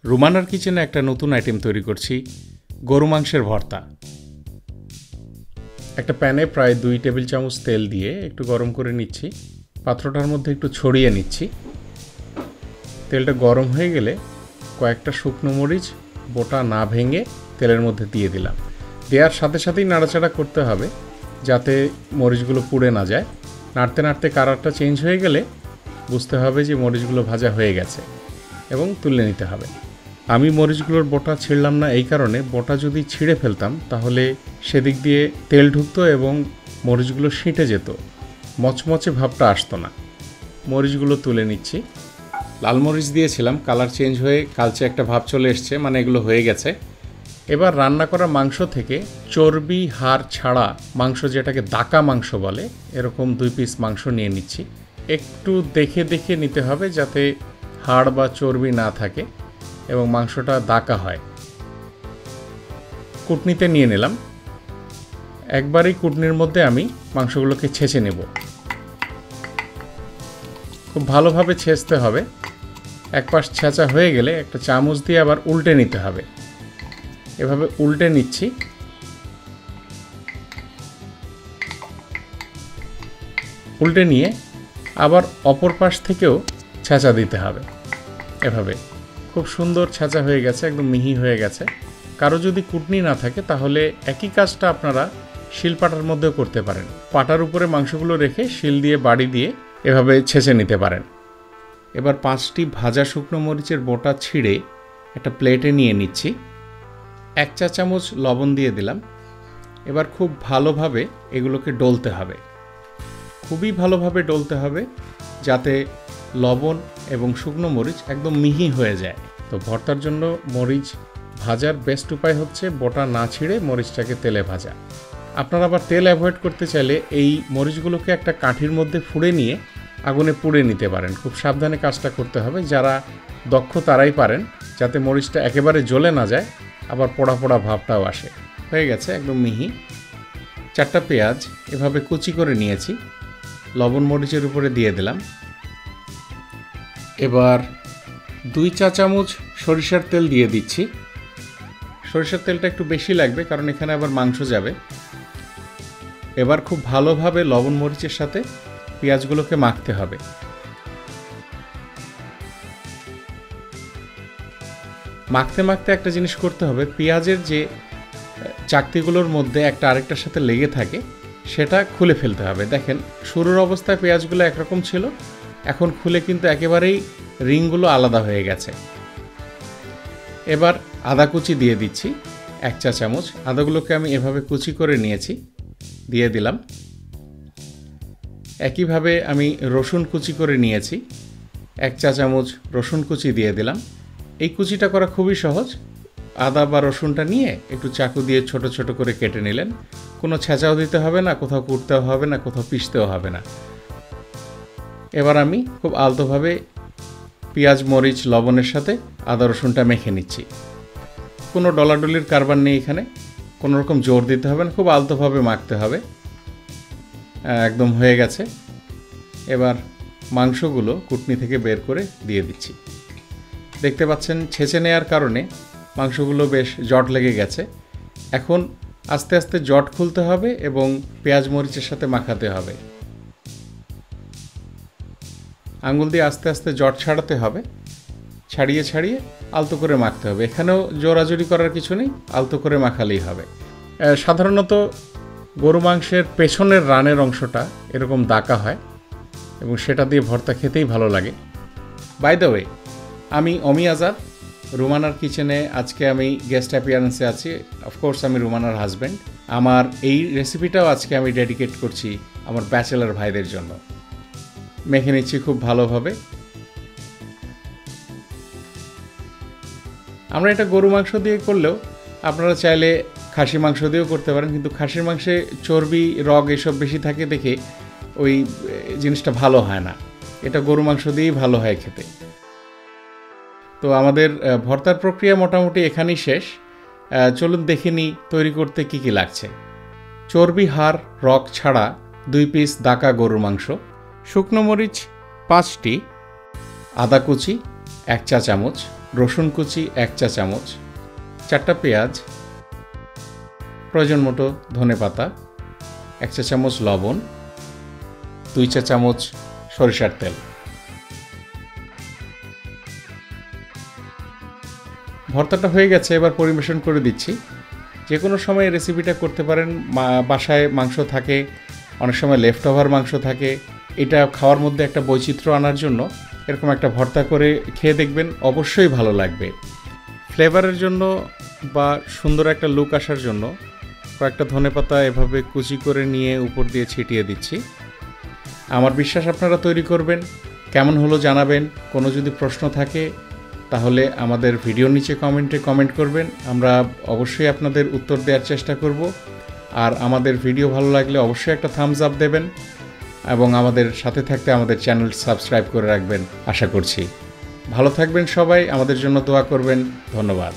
রুমানার কিচেনে একটা নতুন আইটেম তৈরি করছি, গরু মাংসের ভর্তা। একটা প্যানে প্রায় 2 টেবিল চামচ তেল দিয়ে একটু গরম করে নিচ্ছি। পাত্রটার মধ্যে একটু ছড়িয়ে নিচ্ছি। তেলটা গরম হয়ে গেলে কয়েকটা শুকনো মরিচ বোটা না ভেঙে তেলের মধ্যে দিয়ে দিলাম। দেওয়ার সাথে সাথেই নাড়াচাড়া করতে হবে যাতে মরিচগুলো পুড়ে না যায়। নাড়তে নাড়তে কালারটা চেঞ্জ হয়ে গেলে বুঝতে হবে যে মরিচগুলো ভাজা হয়ে গেছে এবং তুলে নিতে হবে। আমি মরিচগুলোর বোটা ছিঁড়লাম না এই কারণে, বোটা যদি ছিঁড়ে ফেলতাম তাহলে সেদিক দিয়ে তেল ঢুকতো এবং মরিচগুলো সিঁটে যেত, মচমচে ভাবটা আসতো না। মরিচগুলো তুলে নিচ্ছি। লাল মরিচ দিয়েছিলাম, কালার চেঞ্জ হয়ে কালচে একটা ভাব চলে এসছে, মানে এগুলো হয়ে গেছে। এবার রান্না করা মাংস থেকে চর্বি হাড় ছাড়া মাংস, যেটাকে দাকা মাংস বলে, এরকম 2 পিস মাংস নিয়ে নিচ্ছি। একটু দেখে দেখে নিতে হবে যাতে হাড় বা চর্বি না থাকে এবং মাংসটা দাকা হয়। কুটনিতে নিয়ে নিলাম। একবারই কুটনির মধ্যে আমি মাংসগুলোকে ছেঁচে নেব। খুব ভালোভাবে ছেঁচতে হবে। এক পাশ ছেঁচা হয়ে গেলে একটা চামচ দিয়ে আবার উল্টে নিতে হবে। এভাবে উল্টে নিচ্ছি। উল্টে নিয়ে আবার অপর পাশ থেকেও ছেঁচা দিতে হবে। এভাবে খুব সুন্দর ছেঁচা হয়ে গেছে, একদম মিহি হয়ে গেছে। কারো যদি কুটনি না থাকে তাহলে একই কাজটা আপনারা শিল পাটার মধ্যেও করতে পারেন। পাটার উপরে মাংসগুলো রেখে শিল দিয়ে বাড়ি দিয়ে এভাবে ছেঁচে নিতে পারেন। এবার 5টি ভাজা শুকনো মরিচের বোটা ছিঁড়ে একটা প্লেটে নিয়ে নিচ্ছি। 1 চা চামচ লবণ দিয়ে দিলাম। এবার খুব ভালোভাবে এগুলোকে ডলতে হবে, খুবই ভালোভাবে ডলতে হবে যাতে লবণ এবং শুকনো মরিচ একদম মিহি হয়ে যায়। তো ভর্তার জন্য মরিচ ভাজার বেস্ট উপায় হচ্ছে বোটা না ছিঁড়ে মরিচটাকে তেলে ভাজা। আপনারা আবার তেল অ্যাভয়েড করতে চাইলে এই মরিচগুলোকে একটা কাঠির মধ্যে ফুঁড়ে নিয়ে আগুনে পুড়ে নিতে পারেন। খুব সাবধানে কাজটা করতে হবে, যারা দক্ষ তারাই পারেন, যাতে মরিচটা একেবারে জ্বলে না যায়, আবার পোড়া পোড়া ভাবটাও আসে। হয়ে গেছে একদম মিহি। 4টা পেঁয়াজ এভাবে কুচি করে নিয়েছি, লবণ মরিচের উপরে দিয়ে দিলাম। এবার 2 চা চামচ সরিষার তেল দিয়ে দিচ্ছি। সরিষার তেলটা একটু বেশি লাগবে কারণ এখানে আবার মাংস যাবে। এবার খুব ভালোভাবে লবণ মরিচের সাথে পেঁয়াজগুলোকে মাখতে হবে। মাখতে মাখতে একটা জিনিস করতে হবে, পেঁয়াজের যে চাকতিগুলোর মধ্যে একটা আরেকটার সাথে লেগে থাকে সেটা খুলে ফেলতে হবে। দেখেন শুরুর অবস্থায় পেঁয়াজগুলো একরকম ছিল, এখন খুলে কিন্তু একেবারেই রিংগুলো আলাদা হয়ে গেছে। এবার আদা কুচি দিয়ে দিচ্ছি 1 চা চামচ। আদাগুলোকে আমি এভাবে কুচি করে নিয়েছি, দিয়ে দিলাম। একইভাবে আমি রসুন কুচি করে নিয়েছি, 1 চা চামচ রসুন কুচি দিয়ে দিলাম। এই কুচিটা করা খুবই সহজ। আদা বা রসুনটা নিয়ে একটু চাকু দিয়ে ছোট ছোট করে কেটে নিলেন। কোনো ছেঁচাও দিতে হবে না, কোথাও কুটতেও হবে না, কোথাও পিষতেও হবে না। এবার আমি খুব আলতোভাবে পেঁয়াজ মরিচ লবণের সাথে আদা রসুনটা মেখে নিচ্ছি। কোনো ডলাডলির কারবার নেই এখানে, কোনো রকম জোর দিতে হবে না, খুব আলতোভাবে মাখতে হবে। একদম হয়ে গেছে। এবার মাংসগুলো কুটনি থেকে বের করে দিয়ে দিচ্ছি। দেখতে পাচ্ছেন ছেঁচে নেওয়ার কারণে মাংসগুলো বেশ জট লেগে গেছে। এখন আস্তে আস্তে জট খুলতে হবে এবং পেঁয়াজ মরিচের সাথে মাখাতে হবে। আঙুল দিয়ে আস্তে আস্তে জট ছাড়াতে হবে, ছাড়িয়ে ছাড়িয়ে আলতো করে মাখতে হবে। এখানেও জোরাজুরি করার কিছু নেই, আলতো করে মাখালেই হবে। সাধারণত গরু মাংসের পেছনের রানের অংশটা এরকম দাকা হয় এবং সেটা দিয়ে ভর্তা খেতেই ভালো লাগে। বাই দ্য ওয়ে, আমি অমি আজাদ, রুমানার কিচেনে আজকে আমি গেস্ট অ্যাপিয়ারেন্সে আছি। অফকোর্স আমি রুমানার হাজব্যান্ড। আমার এই রেসিপিটাও আজকে আমি ডেডিকেট করছি আমার ব্যাচেলার ভাইদের জন্য। মেখে নিচ্ছি খুব ভালোভাবে। আমরা এটা গরু মাংস দিয়ে করলেও আপনারা চাইলে খাসি মাংস দিয়েও করতে পারেন, কিন্তু খাসির মাংসে চর্বি রগ এসব বেশি থাকে দেখে ওই জিনিসটা ভালো হয় না। এটা গরু মাংস দিয়েই ভালো হয় খেতে। তো আমাদের ভর্তার প্রক্রিয়া মোটামুটি এখানেই শেষ। চলুন দেখে নিই তৈরি করতে কি কি লাগছে। চর্বি হাড় রগ ছাড়া 2 পিস দাকা গরুর মাংস, শুকনো মরিচ 5টি, আদা কুচি 1 চা চামচ, রসুন কুচি 1 চা চামচ, 4টা পেঁয়াজ, প্রয়োজন মতো ধনেপাতা, 1 চা চামচ লবণ, 2 চা চামচ সরিষার তেল। ভর্তাটা হয়ে গেছে, এবার পরিবেশন করে দিচ্ছি। যে কোনো সময় রেসিপিটা করতে পারেন। বাসায় মাংস থাকে, অনেক সময় লেফট ওভার মাংস থাকে। এটা খাওয়ার মধ্যে একটা বৈচিত্র্য আনার জন্য এরকম একটা ভর্তা করে খেয়ে দেখবেন, অবশ্যই ভালো লাগবে। ফ্লেভারের জন্য বা সুন্দর একটা লুক আসার জন্য কয়েকটা ধনেপাতা এভাবে কুচি করে নিয়ে উপর দিয়ে ছিটিয়ে দিচ্ছি। আমার বিশ্বাস আপনারা তৈরি করবেন। কেমন হলো জানাবেন। কোনো যদি প্রশ্ন থাকে তাহলে আমাদের ভিডিওর নিচে কমেন্টে কমেন্ট করবেন, আমরা অবশ্যই আপনাদের উত্তর দেওয়ার চেষ্টা করব। আর আমাদের ভিডিও ভালো লাগলে অবশ্যই একটা থামস আপ দেবেন এবং আমাদের সাথে থাকতে আমাদের চ্যানেল সাবস্ক্রাইব করে রাখবেন আশা করছি। ভালো থাকবেন সবাই, আমাদের জন্য দোয়া করবেন। ধন্যবাদ।